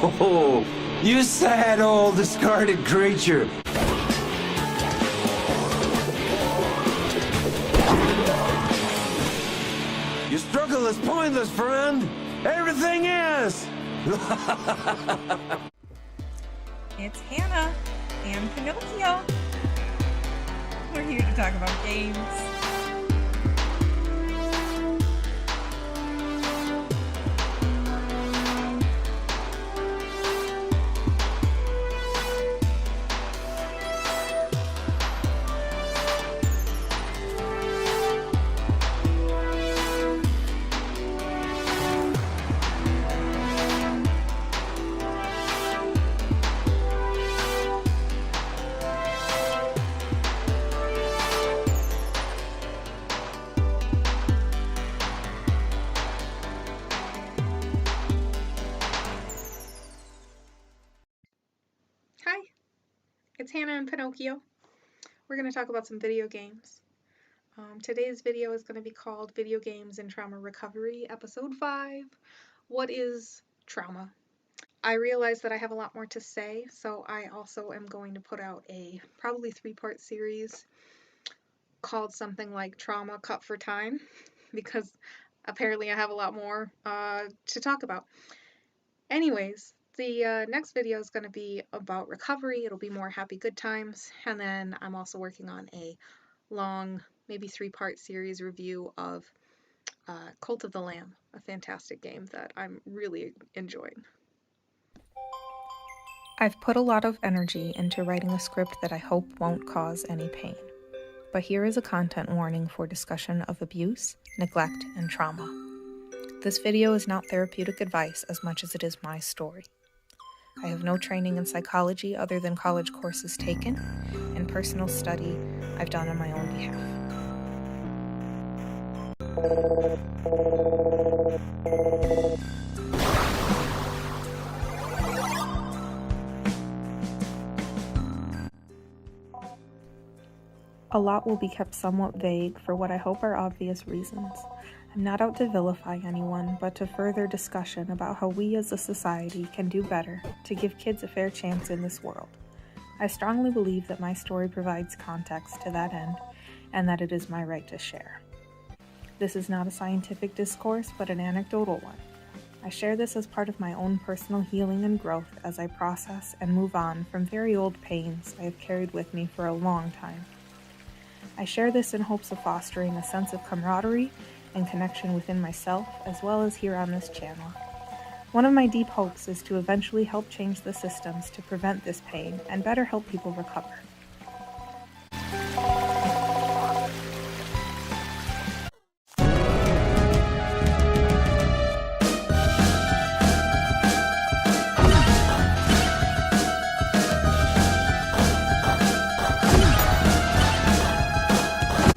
Oh, you sad old discarded creature. Your struggle is pointless, friend. Everything is. It's Hannah and Pinocchio. We're here to talk about games. Hi, it's Hannah and Pinocchio. We're going to talk about some video games. Today's video is going to be called Video Games and Trauma Recovery, Episode 5. What is trauma? I realize that I have a lot more to say, so I also am going to put out a probably 3-part series called something like Trauma Cut for Time, because apparently I have a lot more to talk about. Anyways, the next video is going to be about recovery. It'll be more happy good times, and then I'm also working on a long, maybe 3-part series review of Cult of the Lamb, a fantastic game that I'm really enjoying. I've put a lot of energy into writing a script that I hope won't cause any pain. But here is a content warning for discussion of abuse, neglect, and trauma. This video is not therapeutic advice as much as it is my story. I have no training in psychology other than college courses taken and personal study I've done on my own behalf. A lot will be kept somewhat vague for what I hope are obvious reasons. I'm not out to vilify anyone, but to further discussion about how we as a society can do better to give kids a fair chance in this world. I strongly believe that my story provides context to that end, and that it is my right to share. This is not a scientific discourse, but an anecdotal one. I share this as part of my own personal healing and growth as I process and move on from very old pains I have carried with me for a long time. I share this in hopes of fostering a sense of camaraderie and connection within myself, as well as here on this channel. One of my deep hopes is to eventually help change the systems to prevent this pain and better help people recover.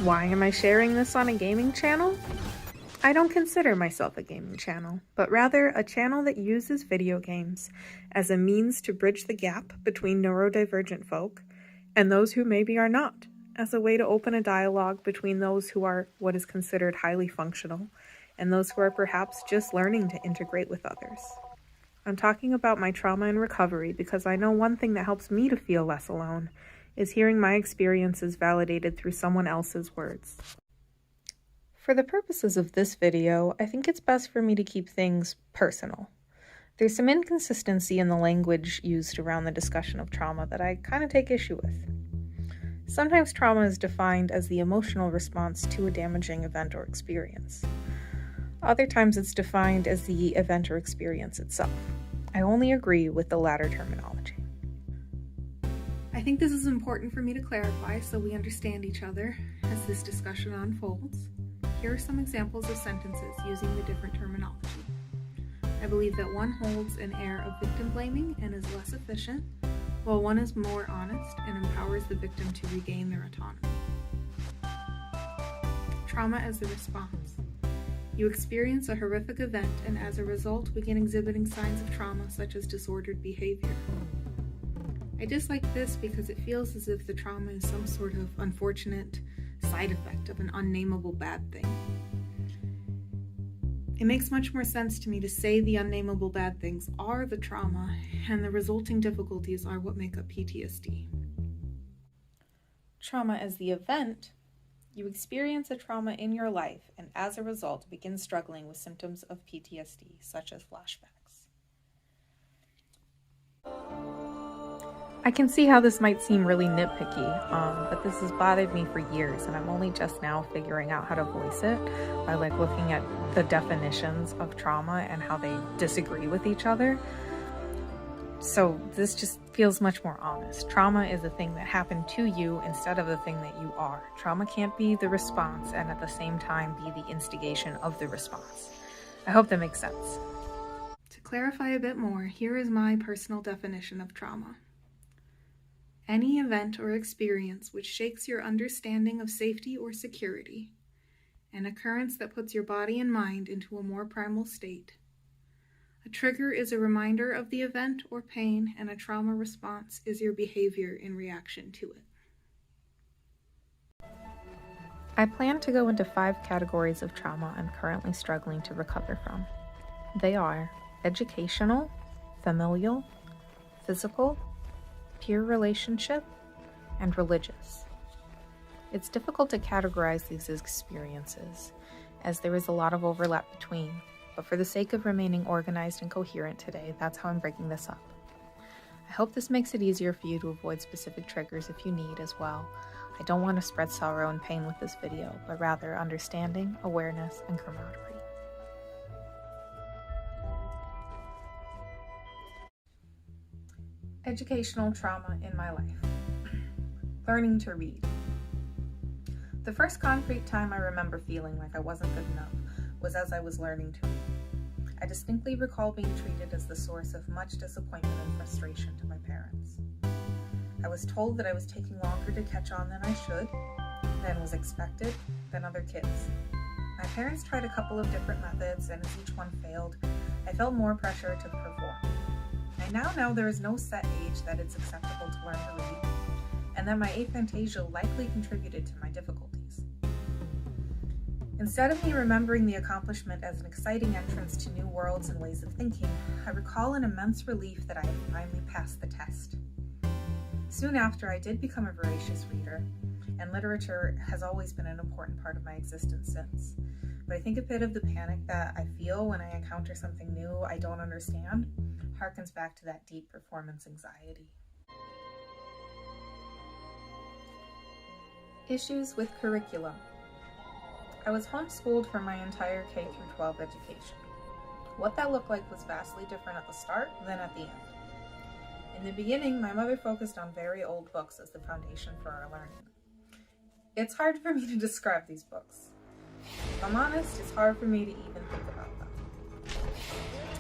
Why am I sharing this on a gaming channel? I don't consider myself a gaming channel, but rather a channel that uses video games as a means to bridge the gap between neurodivergent folk and those who maybe are not, as a way to open a dialogue between those who are what is considered highly functional and those who are perhaps just learning to integrate with others. I'm talking about my trauma and recovery because I know one thing that helps me to feel less alone is hearing my experiences validated through someone else's words. For the purposes of this video, I think it's best for me to keep things personal. There's some inconsistency in the language used around the discussion of trauma that I kind of take issue with. Sometimes trauma is defined as the emotional response to a damaging event or experience. Other times it's defined as the event or experience itself. I only agree with the latter terminology. I think this is important for me to clarify so we understand each other as this discussion unfolds. Here are some examples of sentences using the different terminology. I believe that one holds an air of victim blaming and is less efficient, while one is more honest and empowers the victim to regain their autonomy. Trauma as the response. You experience a horrific event and as a result begin exhibiting signs of trauma such as disordered behavior. I dislike this because it feels as if the trauma is some sort of unfortunate side effect of an unnameable bad thing. It makes much more sense to me to say the unnameable bad things are the trauma, and the resulting difficulties are what make up PTSD. Trauma as the event. You experience a trauma in your life, and as a result, begin struggling with symptoms of PTSD, such as flashbacks. I can see how this might seem really nitpicky, but this has bothered me for years, and I'm only just now figuring out how to voice it by looking at the definitions of trauma and how they disagree with each other. So this just feels much more honest. Trauma is a thing that happened to you instead of the thing that you are. Trauma can't be the response and at the same time be the instigation of the response. I hope that makes sense. To clarify a bit more, here is my personal definition of trauma. Any event or experience which shakes your understanding of safety or security, an occurrence that puts your body and mind into a more primal state. A trigger is a reminder of the event or pain, and a trauma response is your behavior in reaction to it. I plan to go into 5 categories of trauma I'm currently struggling to recover from. They are educational, familial, physical, peer relationship, and religious. It's difficult to categorize these experiences, as there is a lot of overlap between, but for the sake of remaining organized and coherent today, that's how I'm breaking this up. I hope this makes it easier for you to avoid specific triggers if you need as well. I don't want to spread sorrow and pain with this video, but rather understanding, awareness, and camaraderie. Educational trauma in my life. Learning to read. The first concrete time I remember feeling like I wasn't good enough was as I was learning to read. I distinctly recall being treated as the source of much disappointment and frustration to my parents. I was told that I was taking longer to catch on than I should, than was expected, than other kids. My parents tried a couple of different methods, and as each one failed, I felt more pressure to perform. I now know there is no set age that it's acceptable to learn to read, and that my aphantasia likely contributed to my difficulties. Instead of me remembering the accomplishment as an exciting entrance to new worlds and ways of thinking, I recall an immense relief that I had finally passed the test. Soon after, I did become a voracious reader, and literature has always been an important part of my existence since. But I think a bit of the panic that I feel when I encounter something new I don't understand harkens back to that deep performance anxiety. Issues with curriculum. I was homeschooled for my entire K-12 education. What that looked like was vastly different at the start than at the end. In the beginning, my mother focused on very old books as the foundation for our learning. It's hard for me to describe these books. If I'm honest, it's hard for me to even think about them.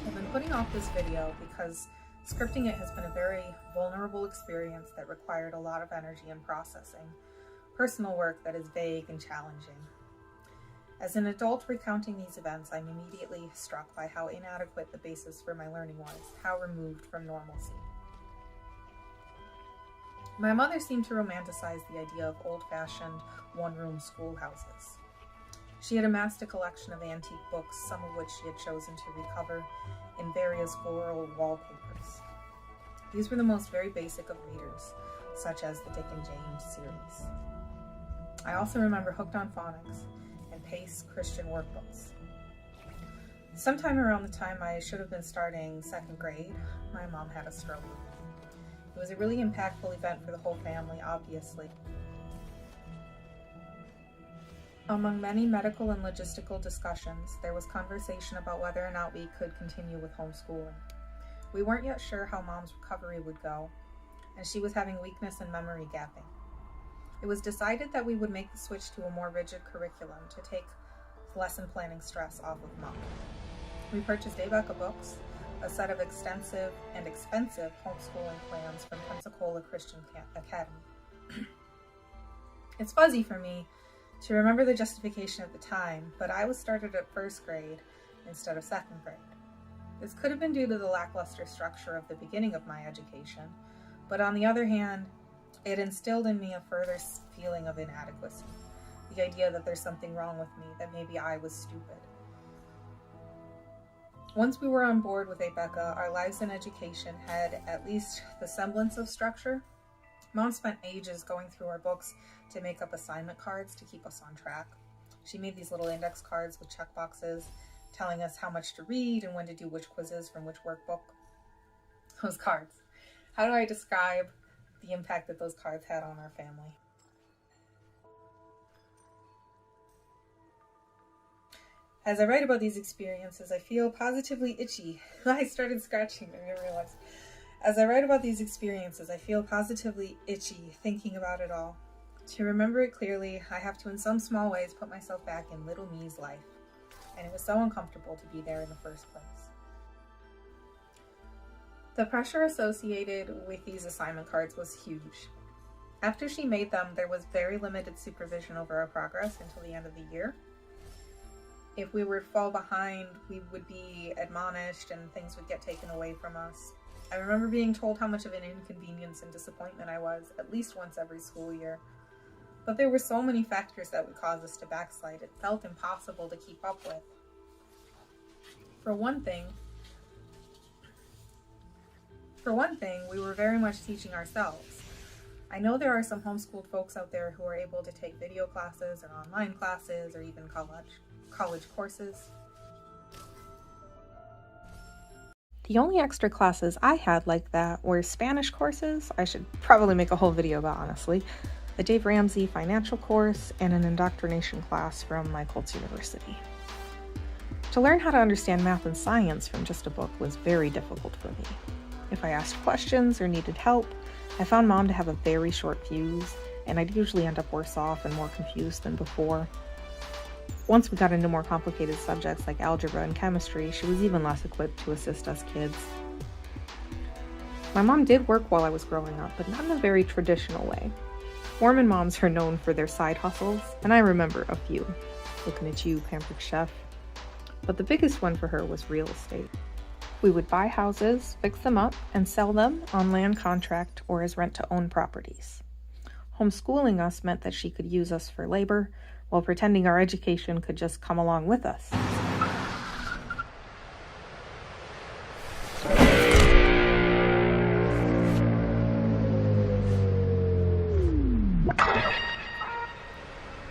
I've been putting off this video because scripting it has been a very vulnerable experience that required a lot of energy and processing, personal work that is vague and challenging. As an adult recounting these events, I'm immediately struck by how inadequate the basis for my learning was, how removed from normalcy. My mother seemed to romanticize the idea of old-fashioned, one-room schoolhouses. She had amassed a collection of antique books, some of which she had chosen to recover in various floral wallpapers. These were the most very basic of readers, such as the Dick and James series. I also remember Hooked on Phonics and Pace Christian workbooks. Sometime around the time I should have been starting 2nd grade, my mom had a stroke. It was a really impactful event for the whole family, obviously. Among many medical and logistical discussions, there was conversation about whether or not we could continue with homeschooling. We weren't yet sure how Mom's recovery would go, and she was having weakness and memory gapping. It was decided that we would make the switch to a more rigid curriculum to take lesson planning stress off of Mom. We purchased Abeka books, a set of extensive and expensive homeschooling plans from Pensacola Christian Academy. It's fuzzy for me to remember the justification at the time, but I was started at 1st grade instead of 2nd grade. This could have been due to the lackluster structure of the beginning of my education, but on the other hand, it instilled in me a further feeling of inadequacy, the idea that there's something wrong with me, that maybe I was stupid. Once we were on board with ABECA, our lives in education had at least the semblance of structure. Mom spent ages going through our books to make up assignment cards to keep us on track. She made these little index cards with check boxes telling us how much to read and when to do which quizzes from which workbook. Those cards. How do I describe the impact that those cards had on our family? As I write about these experiences, I feel positively itchy. I started scratching, I didn't realize. As I write about these experiences, I feel positively itchy thinking about it all. To remember it clearly, I have to in some small ways put myself back in little me's life. And it was so uncomfortable to be there in the first place. The pressure associated with these assignment cards was huge. After she made them, there was very limited supervision over our progress until the end of the year. If we were to fall behind, we would be admonished and things would get taken away from us. I remember being told how much of an inconvenience and disappointment I was at least once every school year. But there were so many factors that would cause us to backslide. It felt impossible to keep up with. For one thing, we were very much teaching ourselves. I know there are some homeschooled folks out there who are able to take video classes or online classes or even college courses. The only extra classes I had like that were Spanish courses. I should probably make a whole video about, honestly. The Dave Ramsey financial course and an indoctrination class from my Colts University. To learn how to understand math and science from just a book was very difficult for me. If I asked questions or needed help, I found Mom to have a very short fuse, and I'd usually end up worse off and more confused than before. Once we got into more complicated subjects like algebra and chemistry, she was even less equipped to assist us kids. My mom did work while I was growing up, but not in a very traditional way. Mormon moms are known for their side hustles, and I remember a few. Looking at you, pampered chef. But the biggest one for her was real estate. We would buy houses, fix them up, and sell them on land contract or as rent-to-own properties. Homeschooling us meant that she could use us for labor, while pretending our education could just come along with us.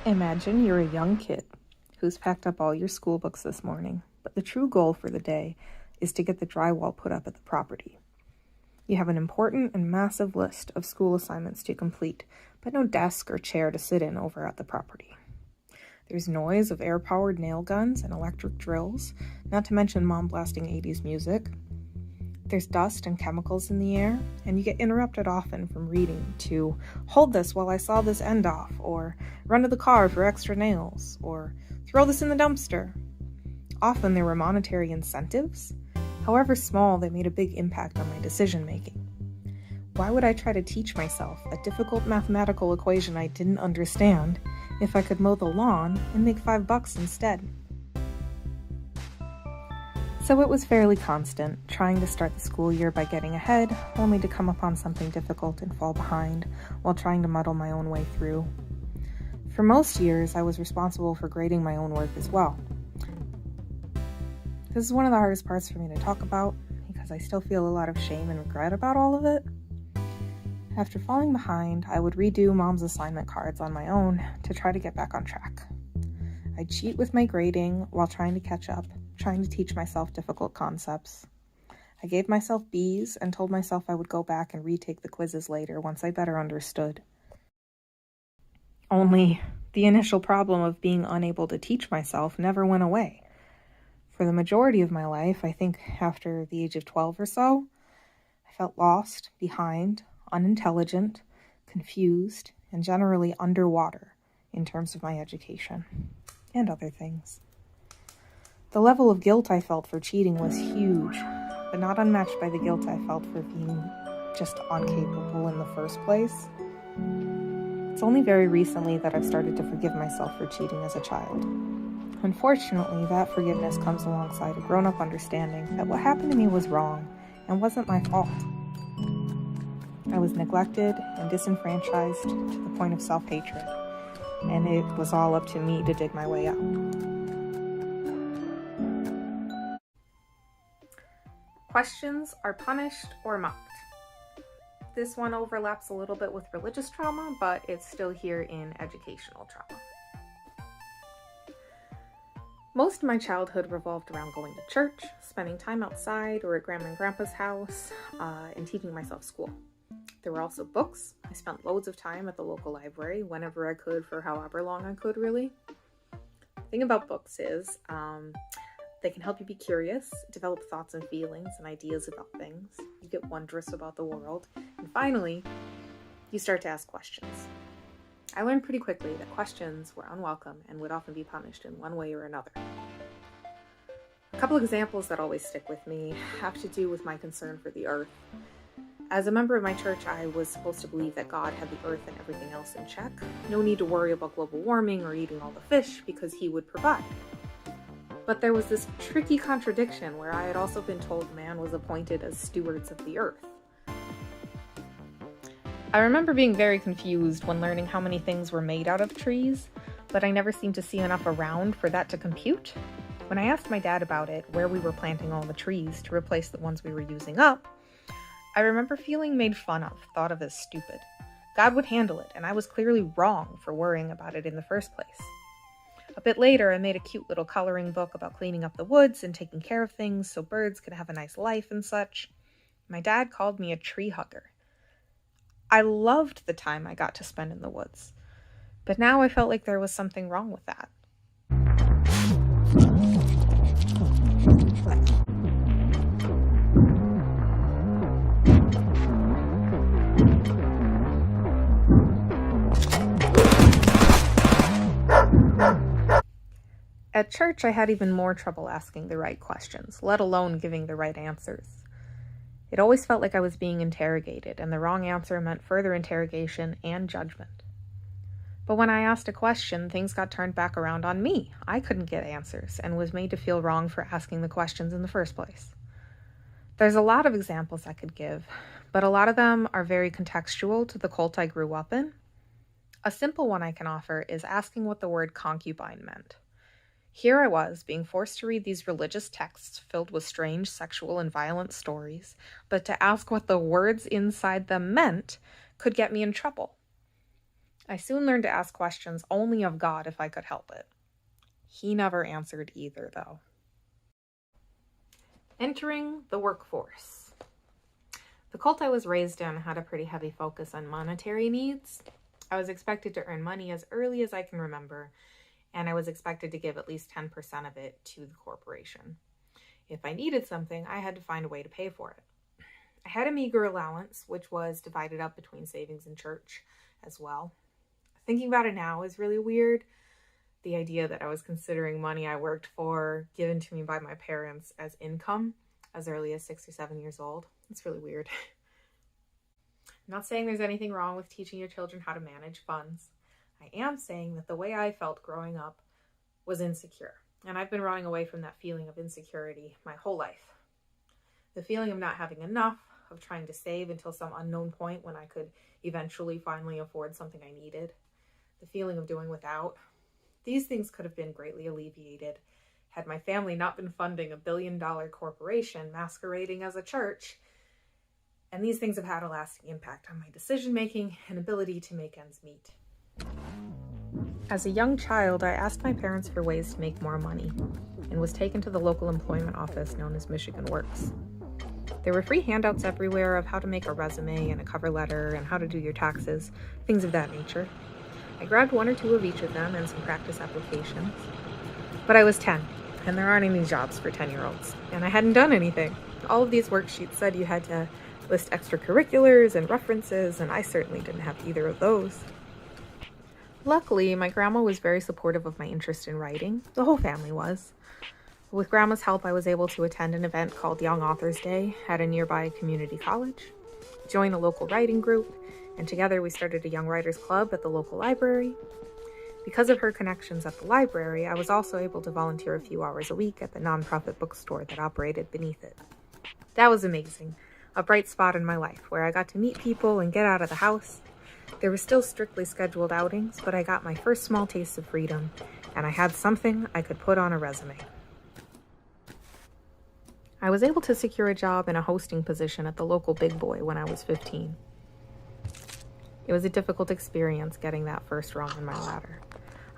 Imagine you're a young kid who's packed up all your school books this morning, but the true goal for the day is to get the drywall put up at the property. You have an important and massive list of school assignments to complete, but no desk or chair to sit in over at the property. There's noise of air-powered nail guns and electric drills, not to mention Mom blasting 80s music. There's dust and chemicals in the air, and you get interrupted often from reading to hold this while I saw this end off, or run to the car for extra nails, or throw this in the dumpster. Often there were monetary incentives. However small, they made a big impact on my decision-making. Why would I try to teach myself a difficult mathematical equation I didn't understand if I could mow the lawn and make $5 instead? So it was fairly constant, trying to start the school year by getting ahead, only to come upon something difficult and fall behind, while trying to muddle my own way through. For most years, I was responsible for grading my own work as well. This is one of the hardest parts for me to talk about, because I still feel a lot of shame and regret about all of it. After falling behind, I would redo Mom's assignment cards on my own to try to get back on track. I'd cheat with my grading while trying to catch up, trying to teach myself difficult concepts. I gave myself B's and told myself I would go back and retake the quizzes later once I better understood. Only the initial problem of being unable to teach myself never went away. For the majority of my life, I think after the age of 12 or so, I felt lost, behind, unintelligent, confused, and generally underwater in terms of my education and other things. The level of guilt I felt for cheating was huge, but not unmatched by the guilt I felt for being just incapable in the first place. It's only very recently that I've started to forgive myself for cheating as a child. Unfortunately, that forgiveness comes alongside a grown-up understanding that what happened to me was wrong and wasn't my fault. I was neglected and disenfranchised to the point of self-hatred, and it was all up to me to dig my way out. Questions are punished or mocked. This one overlaps a little bit with religious trauma, but it's still here in educational trauma. Most of my childhood revolved around going to church, spending time outside or at Grandma and Grandpa's house, and teaching myself school. There were also books. I spent loads of time at the local library whenever I could for however long I could, really. The thing about books is they can help you be curious, develop thoughts and feelings and ideas about things. You get wondrous about the world. And finally, you start to ask questions. I learned pretty quickly that questions were unwelcome and would often be punished in one way or another. A couple examples that always stick with me have to do with my concern for the earth. As a member of my church, I was supposed to believe that God had the earth and everything else in check. No need to worry about global warming or eating all the fish because he would provide. But there was this tricky contradiction where I had also been told man was appointed as stewards of the earth. I remember being very confused when learning how many things were made out of trees, but I never seemed to see enough around for that to compute. When I asked my dad about it, where we were planting all the trees to replace the ones we were using up, I remember feeling made fun of, thought of as stupid. God would handle it, and I was clearly wrong for worrying about it in the first place. A bit later, I made a cute little coloring book about cleaning up the woods and taking care of things so birds could have a nice life and such. My dad called me a tree hugger. I loved the time I got to spend in the woods, but now I felt like there was something wrong with that. At church, I had even more trouble asking the right questions, let alone giving the right answers. It always felt like I was being interrogated, and the wrong answer meant further interrogation and judgment. But when I asked a question, things got turned back around on me. I couldn't get answers, and was made to feel wrong for asking the questions in the first place. There's a lot of examples I could give, but a lot of them are very contextual to the cult I grew up in. A simple one I can offer is asking what the word concubine meant. Here I was, being forced to read these religious texts filled with strange sexual and violent stories, but to ask what the words inside them meant could get me in trouble. I soon learned to ask questions only of God if I could help it. He never answered either, though. Entering the workforce. The cult I was raised in had a pretty heavy focus on monetary needs. I was expected to earn money as early as I can remember, and I was expected to give at least 10% of it to the corporation. If I needed something, I had to find a way to pay for it. I had a meager allowance, which was divided up between savings and church as well. Thinking about it now is really weird. The idea that I was considering money I worked for given to me by my parents as income as early as 6 or 7 years old. It's really weird. I'm not saying there's anything wrong with teaching your children how to manage funds. I am saying that the way I felt growing up was insecure, and I've been running away from that feeling of insecurity my whole life. The feeling of not having enough, of trying to save until some unknown point when I could eventually finally afford something I needed. The feeling of doing without. These things could have been greatly alleviated had my family not been funding a billion-dollar corporation masquerading as a church. And these things have had a lasting impact on my decision-making and ability to make ends meet. As a young child, I asked my parents for ways to make more money and was taken to the local employment office known as Michigan Works. There were free handouts everywhere of how to make a resume and a cover letter and how to do your taxes, things of that nature. I grabbed 1 or 2 of each of them and some practice applications. But I was 10, and there aren't any jobs for 10-year-olds, and I hadn't done anything. All of these worksheets said you had to list extracurriculars and references, and I certainly didn't have either of those. Luckily, my grandma was very supportive of my interest in writing. The whole family was. With Grandma's help, I was able to attend an event called Young Authors Day at a nearby community college, join a local writing group, and together we started a Young Writers Club at the local library. Because of her connections at the library, I was also able to volunteer a few hours a week at the nonprofit bookstore that operated beneath it. That was amazing, a bright spot in my life where I got to meet people and get out of the house. There were still strictly scheduled outings, but I got my first small taste of freedom, and I had something I could put on a resume. I was able to secure a job in a hosting position at the local Big Boy when I was 15. It was a difficult experience getting that first rung on my ladder.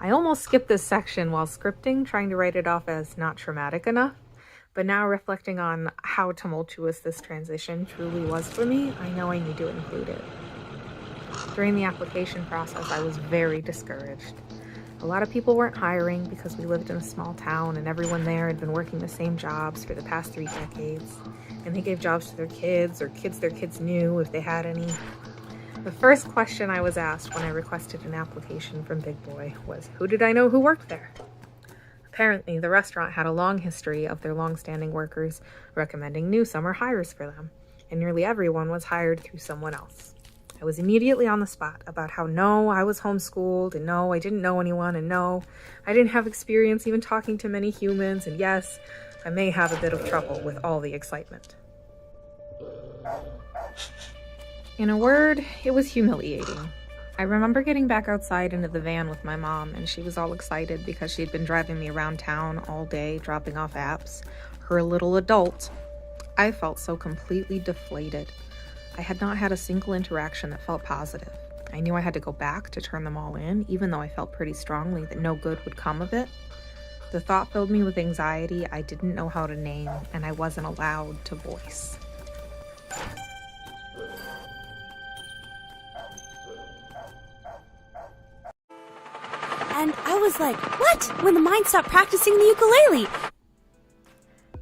I almost skipped this section while scripting, trying to write it off as not traumatic enough. But now reflecting on how tumultuous this transition truly was for me, I know I need to include it. During the application process, I was very discouraged. A lot of people weren't hiring because we lived in a small town and everyone there had been working the same jobs for the past 3 decades. And they gave jobs to their kids or kids their kids knew if they had any. The first question I was asked when I requested an application from Big Boy was, who did I know who worked there? Apparently, the restaurant had a long history of their long-standing workers recommending new summer hires for them, and nearly everyone was hired through someone else. I was immediately on the spot about how no, I was homeschooled, and no, I didn't know anyone, and no, I didn't have experience even talking to many humans, and yes, I may have a bit of trouble with all the excitement. In a word, it was humiliating. I remember getting back outside into the van with my mom, and she was all excited because she had been driving me around town all day, dropping off apps. Her little adult. I felt so completely deflated. I had not had a single interaction that felt positive. I knew I had to go back to turn them all in, even though I felt pretty strongly that no good would come of it. The thought filled me with anxiety I didn't know how to name, and I wasn't allowed to voice. And I was like, what? When the mind stopped practicing the ukulele.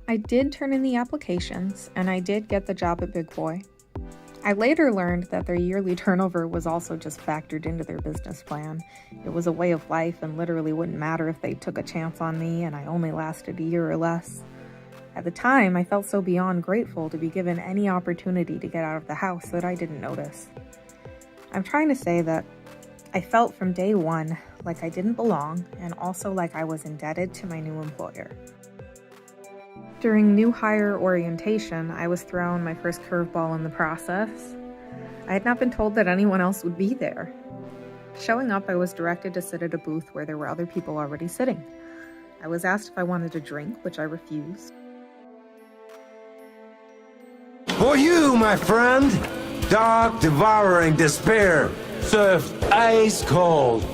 I did turn in the applications, and I did get the job at Big Boy. I later learned that their yearly turnover was also just factored into their business plan. It was a way of life and literally wouldn't matter if they took a chance on me and I only lasted a year or less. At the time, I felt so beyond grateful to be given any opportunity to get out of the house that I didn't notice. I'm trying to say that I felt from day one like I didn't belong and also like I was indebted to my new employer. During new hire orientation, I was thrown my first curveball in the process. I had not been told that anyone else would be there. Showing up, I was directed to sit at a booth where there were other people already sitting. I was asked if I wanted a drink, which I refused. For you, my friend, dark, devouring despair, served ice cold.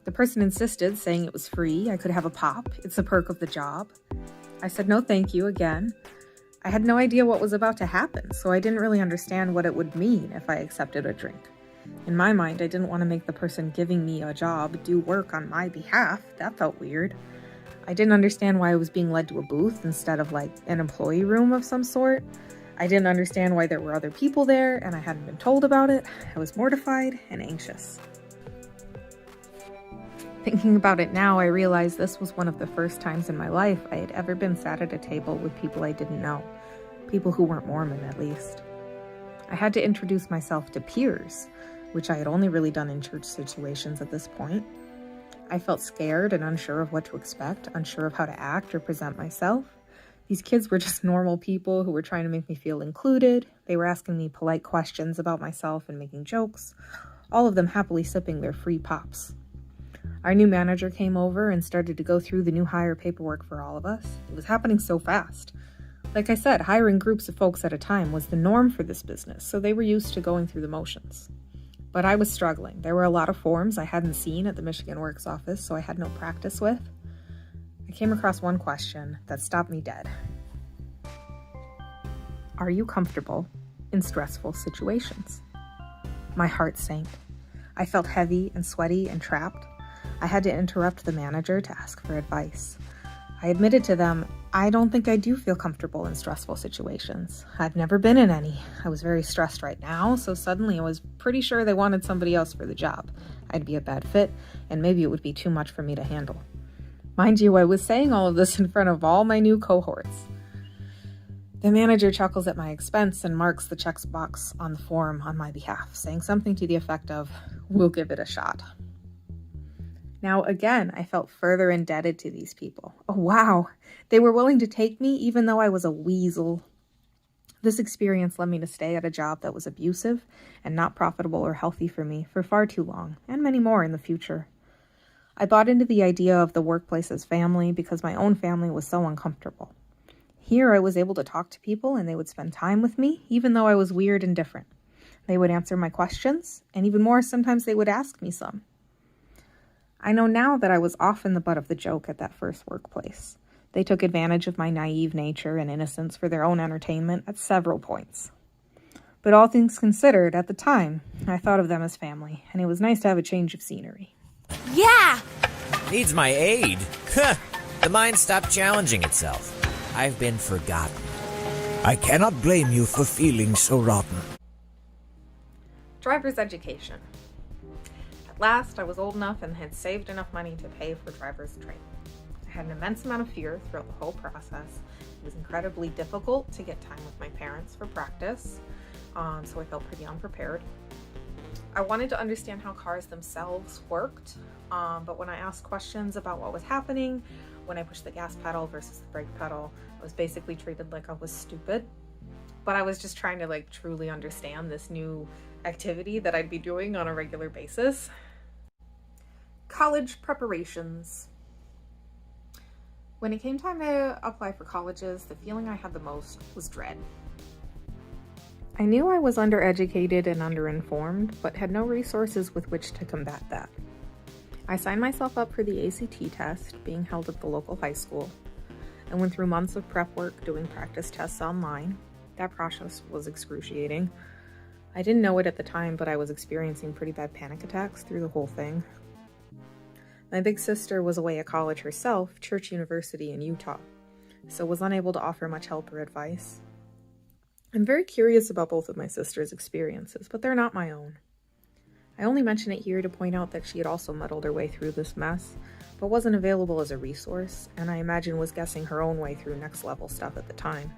The person insisted, saying it was free, I could have a pop, it's a perk of the job. I said no thank you again. I had no idea what was about to happen, so I didn't really understand what it would mean if I accepted a drink. In my mind, I didn't want to make the person giving me a job do work on my behalf. That felt weird. I didn't understand why I was being led to a booth instead of like an employee room of some sort. I didn't understand why there were other people there and I hadn't been told about it. I was mortified and anxious. Thinking about it now, I realize this was one of the first times in my life I had ever been sat at a table with people I didn't know. People who weren't Mormon, at least. I had to introduce myself to peers, which I had only really done in church situations at this point. I felt scared and unsure of what to expect, unsure of how to act or present myself. These kids were just normal people who were trying to make me feel included. They were asking me polite questions about myself and making jokes, all of them happily sipping their free pops. Our new manager came over and started to go through the new hire paperwork for all of us. It was happening so fast. Like I said, hiring groups of folks at a time was the norm for this business, so they were used to going through the motions. But I was struggling. There were a lot of forms I hadn't seen at the Michigan Works office, so I had no practice with. I came across one question that stopped me dead. Are you comfortable in stressful situations? My heart sank. I felt heavy and sweaty and trapped. I had to interrupt the manager to ask for advice. I admitted to them, I don't think I do feel comfortable in stressful situations. I've never been in any. I was very stressed right now, so suddenly I was pretty sure they wanted somebody else for the job. I'd be a bad fit, and maybe it would be too much for me to handle. Mind you, I was saying all of this in front of all my new cohorts. The manager chuckles at my expense and marks the checkbox on the form on my behalf, saying something to the effect of, we'll give it a shot. Now, again, I felt further indebted to these people. Oh, wow. They were willing to take me even though I was a weasel. This experience led me to stay at a job that was abusive and not profitable or healthy for me for far too long, and many more in the future. I bought into the idea of the workplace as family because my own family was so uncomfortable. Here I was able to talk to people and they would spend time with me, even though I was weird and different. They would answer my questions, and even more, sometimes they would ask me some. I know now that I was often the butt of the joke at that first workplace. They took advantage of my naive nature and innocence for their own entertainment at several points. But all things considered, at the time, I thought of them as family, and it was nice to have a change of scenery. Yeah! Needs my aid? The mind stopped challenging itself. I've been forgotten. I cannot blame you for feeling so rotten. Driver's education. At last, I was old enough and had saved enough money to pay for driver's training. I had an immense amount of fear throughout the whole process. It was incredibly difficult to get time with my parents for practice, so I felt pretty unprepared. I wanted to understand how cars themselves worked, but when I asked questions about what was happening, when I pushed the gas pedal versus the brake pedal, I was basically treated like I was stupid. But I was just trying to truly understand this new activity that I'd be doing on a regular basis. College preparations. When it came time to apply for colleges, the feeling I had the most was dread. I knew I was undereducated and underinformed, but had no resources with which to combat that. I signed myself up for the ACT test being held at the local high school, and went through months of prep work doing practice tests online. That process was excruciating. I didn't know it at the time, but I was experiencing pretty bad panic attacks through the whole thing. My big sister was away at college herself, Church University in Utah, so was unable to offer much help or advice. I'm very curious about both of my sister's experiences, but they're not my own. I only mention it here to point out that she had also muddled her way through this mess, but wasn't available as a resource, and I imagine was guessing her own way through next level stuff at the time.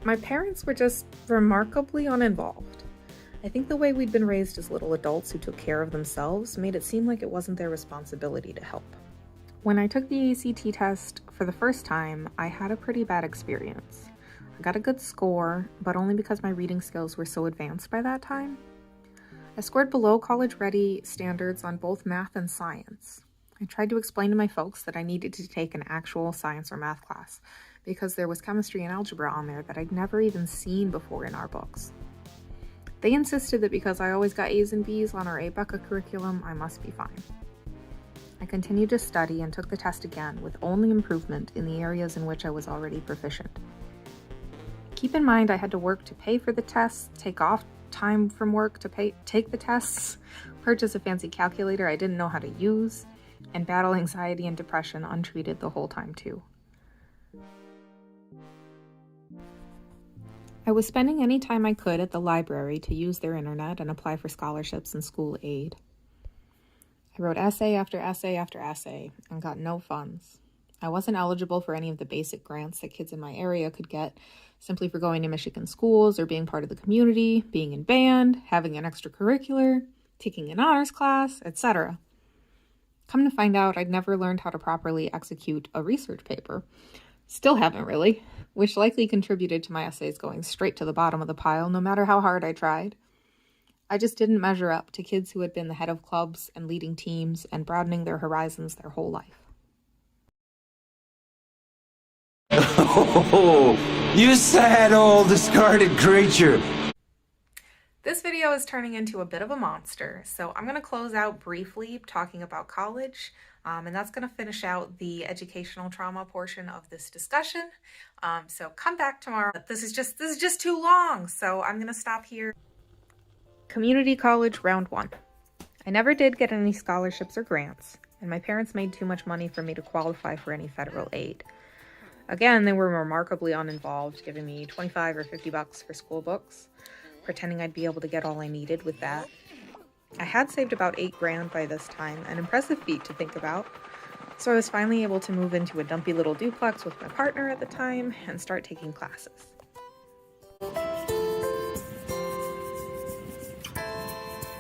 My parents were just remarkably uninvolved. I think the way we'd been raised as little adults who took care of themselves made it seem like it wasn't their responsibility to help. When I took the ACT test for the first time, I had a pretty bad experience. I got a good score, but only because my reading skills were so advanced by that time. I scored below college-ready standards on both math and science. I tried to explain to my folks that I needed to take an actual science or math class because there was chemistry and algebra on there that I'd never even seen before in our books. They insisted that because I always got A's and B's on our ABECA curriculum, I must be fine. I continued to study and took the test again with only improvement in the areas in which I was already proficient. Keep in mind I had to work to pay for the tests, take off time from work to take the tests, purchase a fancy calculator I didn't know how to use, and battle anxiety and depression untreated the whole time too. I was spending any time I could at the library to use their internet and apply for scholarships and school aid. I wrote essay after essay after essay and got no funds. I wasn't eligible for any of the basic grants that kids in my area could get simply for going to Michigan schools or being part of the community, being in band, having an extracurricular, taking an honors class, etc. Come to find out, I'd never learned how to properly execute a research paper. Still haven't really, which likely contributed to my essays going straight to the bottom of the pile no matter how hard I tried. I just didn't measure up to kids who had been the head of clubs and leading teams and broadening their horizons their whole life. Oh, you sad old discarded creature. This video is turning into a bit of a monster, so I'm going to close out briefly talking about college, and that's going to finish out the educational trauma portion of this discussion. So come back tomorrow. This is just too long, so I'm going to stop here. Community college round 1. I never did get any scholarships or grants, and my parents made too much money for me to qualify for any federal aid. Again, they were remarkably uninvolved, giving me $25 or $50 for school books, pretending I'd be able to get all I needed with that. I had saved about $8,000 by this time, an impressive feat to think about, so I was finally able to move into a dumpy little duplex with my partner at the time and start taking classes.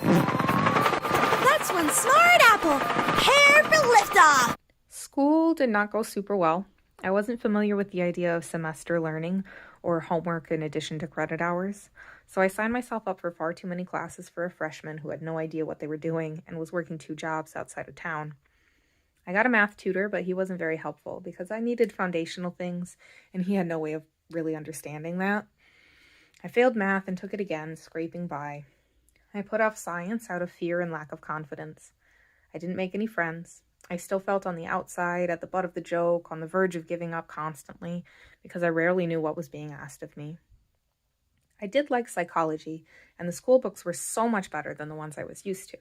That's one smart apple! Prepare for liftoff! School did not go super well. I wasn't familiar with the idea of semester learning or homework in addition to credit hours, so I signed myself up for far too many classes for a freshman who had no idea what they were doing and was working 2 jobs outside of town. I got a math tutor, but he wasn't very helpful because I needed foundational things, and he had no way of really understanding that. I failed math and took it again, scraping by. I put off science out of fear and lack of confidence. I didn't make any friends. I still felt on the outside, at the butt of the joke, on the verge of giving up constantly, because I rarely knew what was being asked of me. I did like psychology, and the school books were so much better than the ones I was used to.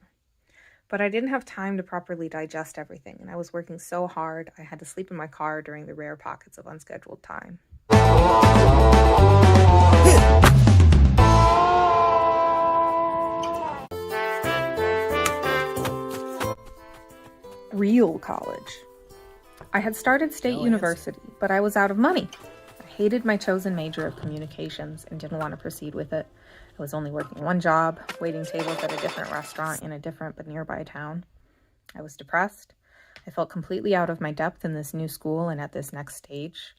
But I didn't have time to properly digest everything, and I was working so hard I had to sleep in my car during the rare pockets of unscheduled time. Real college. I had started state university, but I was out of money. I hated my chosen major of communications and didn't want to proceed with it. I was only working 1 job, waiting tables at a different restaurant in a different but nearby town. I was depressed. I felt completely out of my depth in this new school and at this next stage.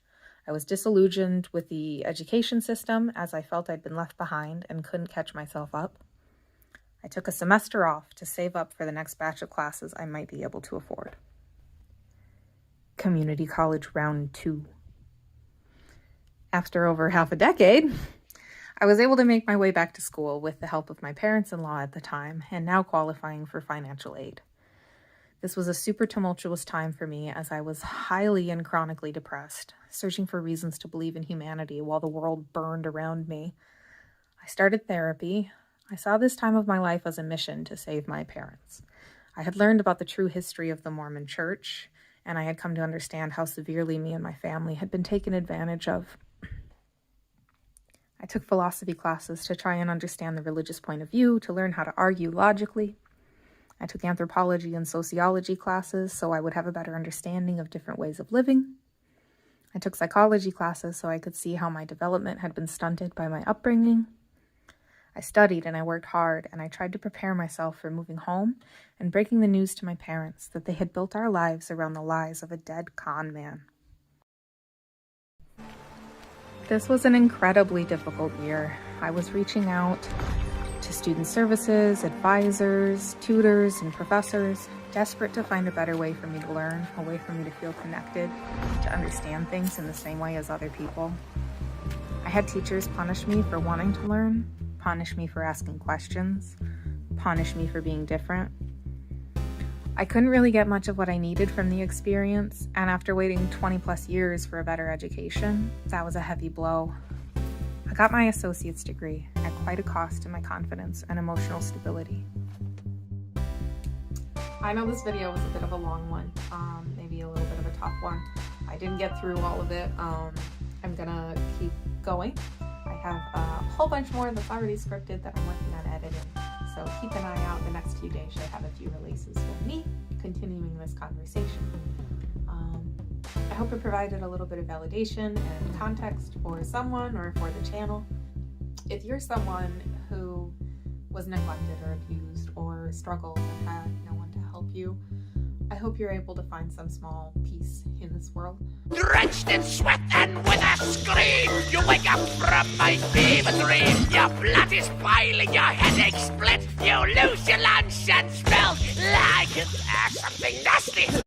I was disillusioned with the education system as I felt I'd been left behind and couldn't catch myself up. I took a semester off to save up for the next batch of classes I might be able to afford. Community college round 2. After over half a decade, I was able to make my way back to school with the help of my parents-in-law at the time and now qualifying for financial aid. This was a super tumultuous time for me as I was highly and chronically depressed, searching for reasons to believe in humanity while the world burned around me. I started therapy. I saw this time of my life as a mission to save my parents. I had learned about the true history of the Mormon Church, and I had come to understand how severely me and my family had been taken advantage of. I took philosophy classes to try and understand the religious point of view, to learn how to argue logically. I took anthropology and sociology classes so I would have a better understanding of different ways of living. I took psychology classes so I could see how my development had been stunted by my upbringing. I studied and I worked hard, and I tried to prepare myself for moving home and breaking the news to my parents that they had built our lives around the lies of a dead con man. This was an incredibly difficult year. I was reaching out to student services, advisors, tutors, and professors, desperate to find a better way for me to learn, a way for me to feel connected, to understand things in the same way as other people. I had teachers punish me for wanting to learn, punish me for asking questions, punish me for being different. I couldn't really get much of what I needed from the experience, and after waiting 20 plus years for a better education, that was a heavy blow. I got my associate's degree at quite a cost to my confidence and emotional stability. I know this video was a bit of a long one, maybe a little bit of a tough one. I didn't get through all of it. I'm gonna keep going. I have a whole bunch more that's already scripted that I'm working on editing. So keep an eye out. The next few days should have a few releases from me continuing this conversation. I hope it provided a little bit of validation and context for someone or for the channel. If you're someone who was neglected or abused or struggled and had no one to help you, I hope you're able to find some small peace in this world. Drenched in sweat and with a scream, you wake up from my fever dream. Your blood is boiling, your headache split. You lose your lunch and smell like something nasty.